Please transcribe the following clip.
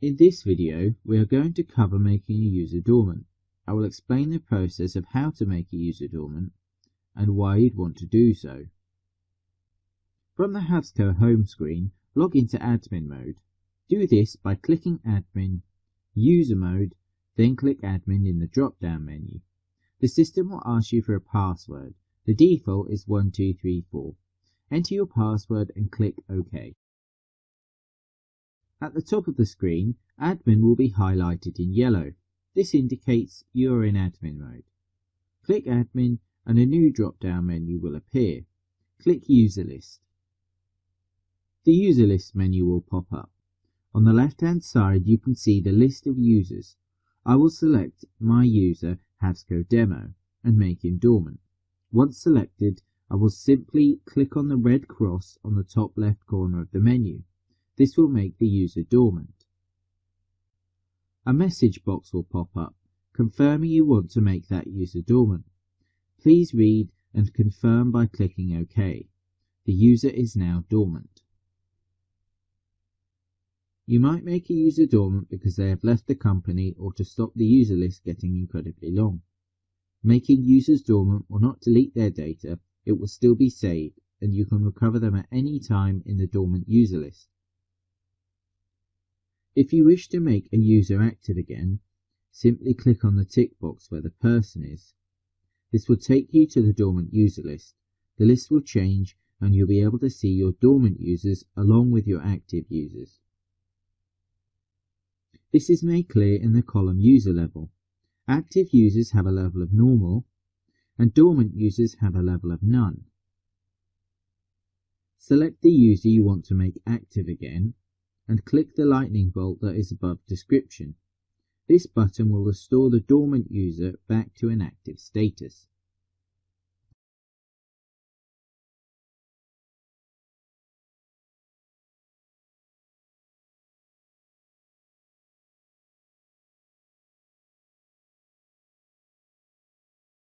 In this video, we are going to cover making a user dormant. I will explain the process of how to make a user dormant and why you'd want to do so. From the HAVSco home screen, log into admin mode. Do this by clicking admin, user mode, then click admin in the drop-down menu. The system will ask you for a password. The default is 1234. Enter your password and click OK. At the top of the screen, admin will be highlighted in yellow. This indicates you are in admin mode. Click admin and a new drop-down menu will appear. Click user list. The user list menu will pop up. On the left-hand side, you can see the list of users. I will select my user HAVSco demo and make him dormant. Once selected, I will simply click on the red cross on the top left corner of the menu. This will make the user dormant. A message box will pop up, confirming you want to make that user dormant. Please read and confirm by clicking OK. The user is now dormant. You might make a user dormant because they have left the company or to stop the user list getting incredibly long. Making users dormant will not delete their data, it will still be saved, and you can recover them at any time in the dormant user list. If you wish to make a user active again, simply click on the tick box where the person is. This will take you to the dormant user list. The list will change and you'll be able to see your dormant users along with your active users. This is made clear in the column user level. Active users have a level of normal and dormant users have a level of none. Select the user you want to make active again and click the lightning bolt that is above description. This button will restore the dormant user back to an active status.